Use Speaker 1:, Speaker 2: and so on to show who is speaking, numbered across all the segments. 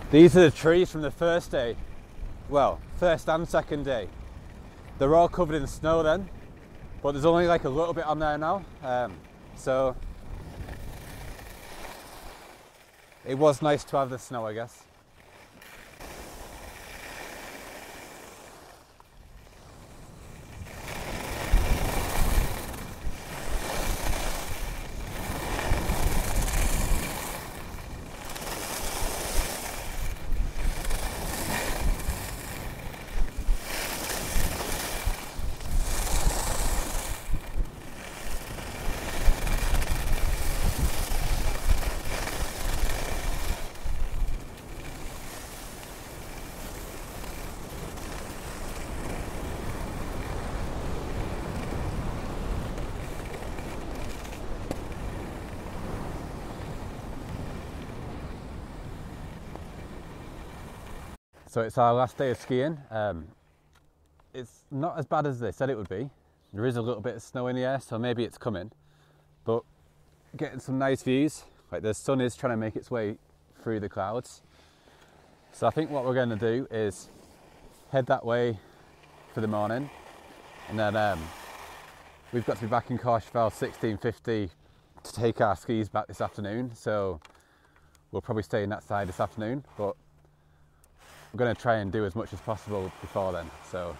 Speaker 1: These are the trees from the first day. Well, first and second day. They're all covered in snow then, but there's only like a little bit on there now. So it was nice to have the snow, I guess. So it's our last day of skiing. It's not as bad as they said it would be. There is a little bit of snow in the air, so maybe it's coming, but getting some nice views. Like the sun is trying to make its way through the clouds. So I think what we're going to do is head that way for the morning, and then we've got to be back in Courchevel 16:50 to take our skis back this afternoon. So we'll probably stay in that side this afternoon, but we're going to try and do as much as possible before then, so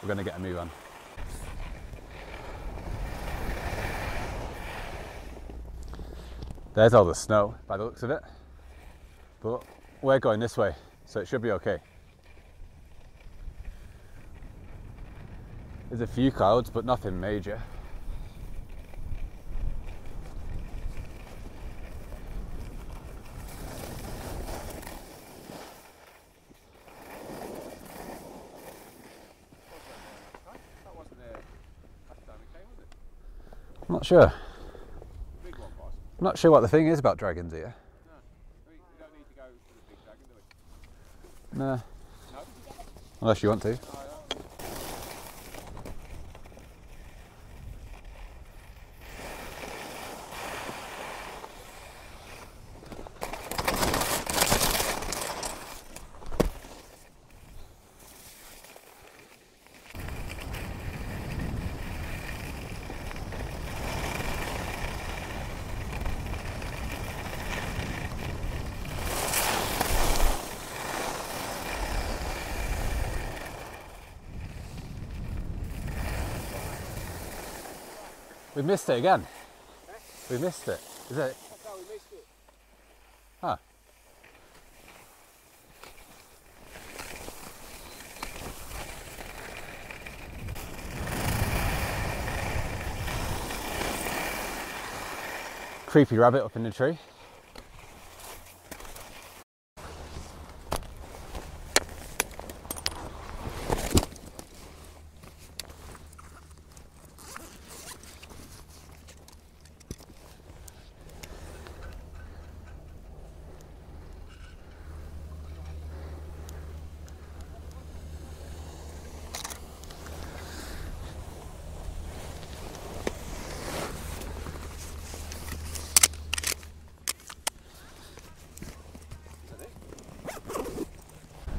Speaker 1: we're going to get a move on. There's all the snow by the looks of it, but we're going this way, so it should be okay. There's a few clouds, but nothing major. I'm not sure. I'm not sure what the thing is about dragons here.
Speaker 2: No, we don't need to go to the big dragon, do we?
Speaker 1: No.
Speaker 2: No?
Speaker 1: Unless you want to. We missed it again.
Speaker 2: Eh?
Speaker 1: We missed it. Is it?
Speaker 2: That's how we missed it.
Speaker 1: Huh. Creepy rabbit up in the tree.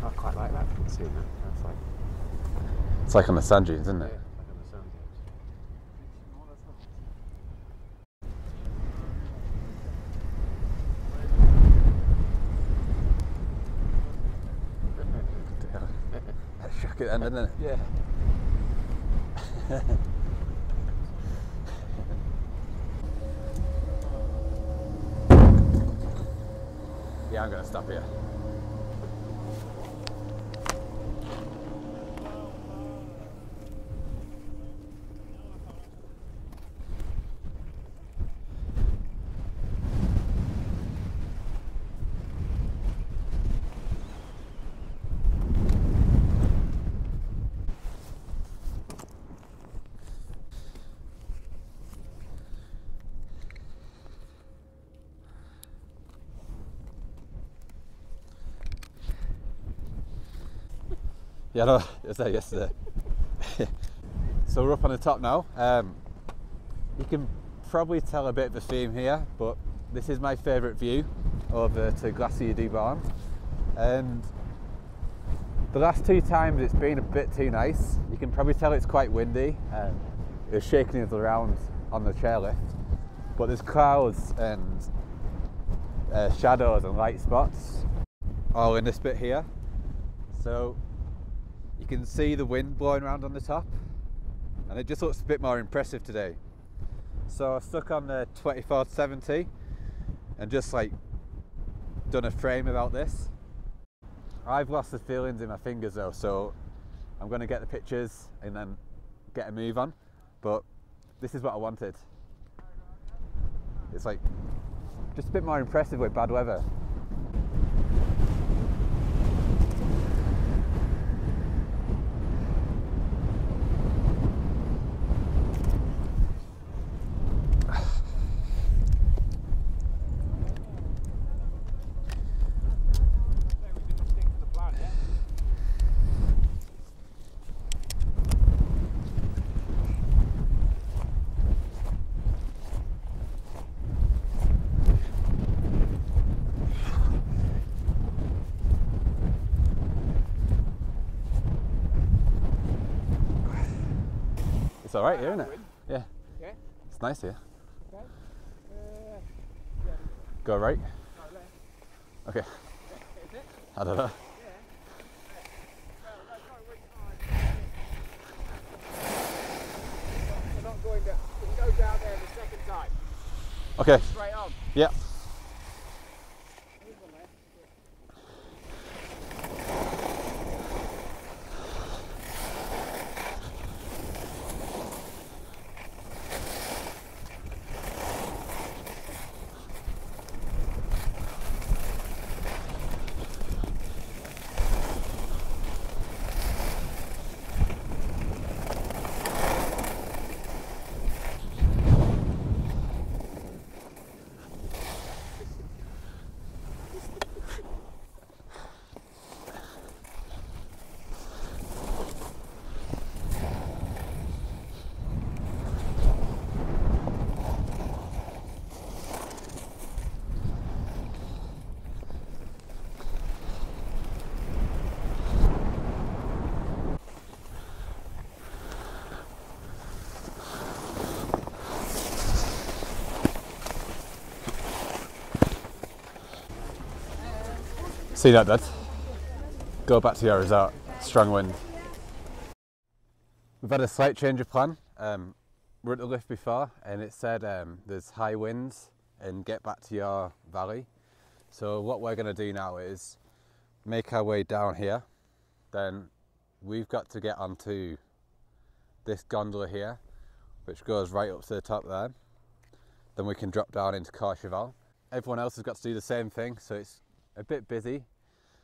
Speaker 2: I quite like that, seeing that. That's like,
Speaker 1: It's like on the sand dunes, isn't it?
Speaker 2: like on the sand
Speaker 1: That shook it then, didn't it?
Speaker 2: Yeah.
Speaker 1: Yeah, I'm going to stop here. Yeah, no, it was there yesterday. So we're up on the top now. You can probably tell a bit of a theme here, but this is my favourite view over to Glacier du Born. and the last 2 times it's been a bit too nice. You can probably tell it's quite windy. It was shaking us around on the chairlift, but there's clouds and shadows and light spots all in this bit here, so you can see the wind blowing around on the top, and it just looks a bit more impressive today. So I've stuck on the 2470 and just like done a frame about this. I've lost the feelings in my fingers though, so I'm going to get the pictures and then get a move on, but this is what I wanted. It's like just a bit more impressive with bad weather. It's all right here, isn't it? Yeah.
Speaker 2: Yeah?
Speaker 1: It's nice here.
Speaker 2: Okay.
Speaker 1: Go right?
Speaker 2: No, left.
Speaker 1: Okay.
Speaker 2: Is it?
Speaker 1: I don't know.
Speaker 2: Yeah. Well, no, go which side? We're not going down. We can go down there the second time.
Speaker 1: Okay.
Speaker 2: Straight on.
Speaker 1: Yeah.
Speaker 2: Here's one there.
Speaker 1: See that, Dad? Go back to your resort. Strong wind. We've had a slight change of plan. We're at the lift before and it said there's high winds and get back to your valley. So what we're going to do now is make our way down here. Then we've got to get onto this gondola here, which goes right up to the top there. Then we can drop down into Courchevel. Everyone else has got to do the same thing, so it's a bit busy.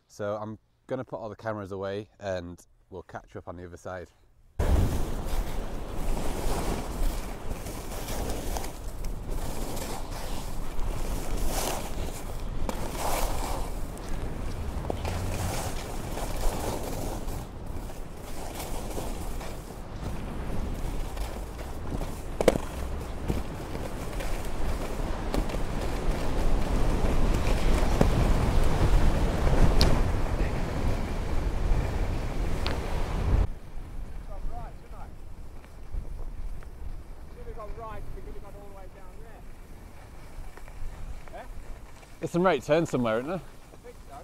Speaker 1: So I'm going to put all the cameras away and we'll catch up on the other side. There's some right turns somewhere, isn't there?
Speaker 2: I think so.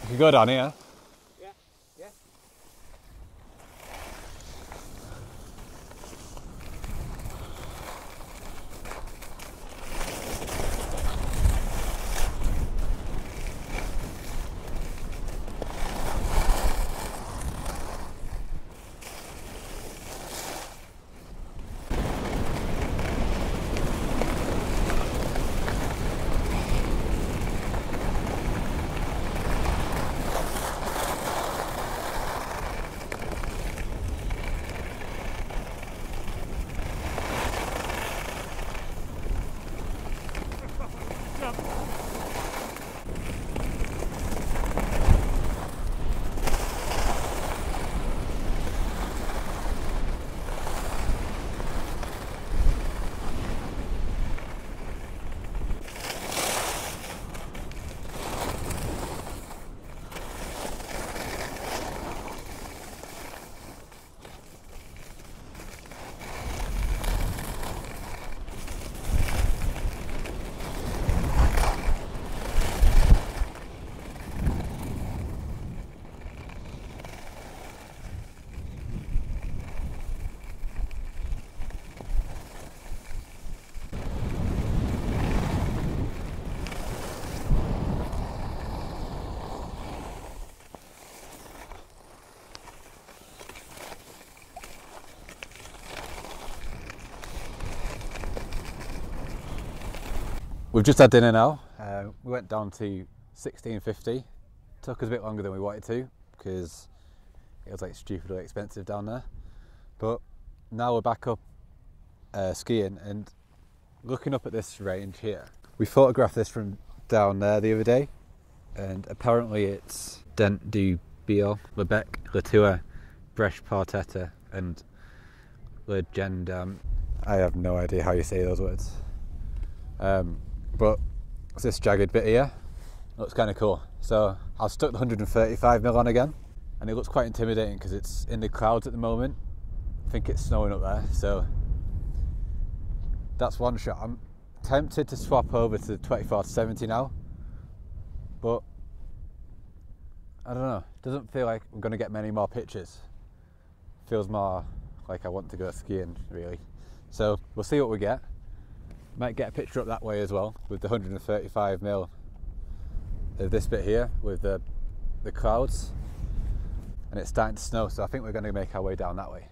Speaker 1: You could go down here.
Speaker 2: Yeah, yeah.
Speaker 1: We've just had dinner now. We went down to 1650. Took us a bit longer than we wanted to because it was like stupidly expensive down there. But now we're back up skiing and looking up at this range here. We photographed this from down there the other day, and apparently it's Dent du Biel, Lebec, Latour, Breche Parteta and Legendam. I have no idea how you say those words. But it's this jagged bit here. Looks kind of cool. So I've stuck the 135mm on again, and it looks quite intimidating because it's in the clouds at the moment. I think it's snowing up there, so that's one shot. I'm tempted to swap over to the 24-70 now, but I don't know. It doesn't feel like we're going to get many more pictures. Feels more like I want to go skiing, really. So we'll see what we get. Might get a picture up that way as well with the 135mm of this bit here with the clouds, and it's starting to snow, so I think we're going to make our way down that way.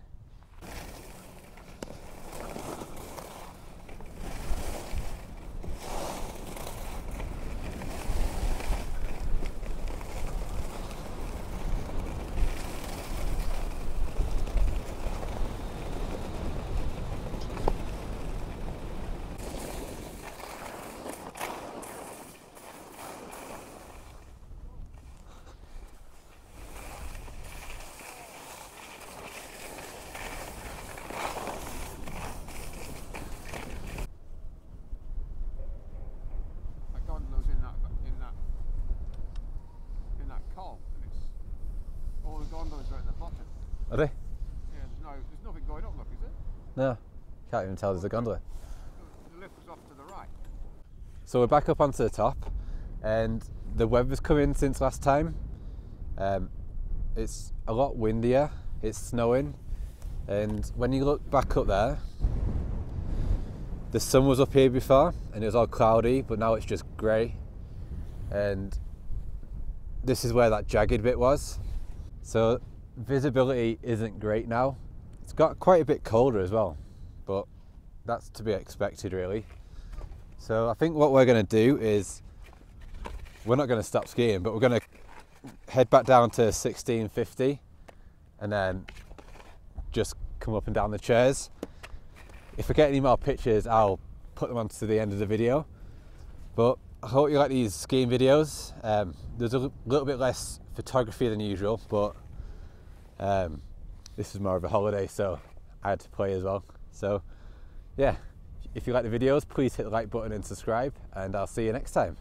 Speaker 1: Are they?
Speaker 2: Yeah, there's nothing going up, look, is it?
Speaker 1: No, can't even tell there's a gondola.
Speaker 2: The lift was off to the right.
Speaker 1: So we're back up onto the top, and the weather's come in since last time. It's a lot windier, it's snowing, and when you look back up there, the sun was up here before and it was all cloudy, but now it's just grey, and this is where that jagged bit was. So visibility isn't great now. It's got quite a bit colder as well, but that's to be expected really. So I think what we're going to do is, we're not going to stop skiing, but we're going to head back down to 1650 and then just come up and down the chairs. If I get any more pictures, I'll put them onto the end of the video. But I hope you like these skiing videos. There's a little bit less photography than usual, but this is more of a holiday, so I had to play as well. So yeah, if you like the videos, please hit the like button and subscribe, and I'll see you next time.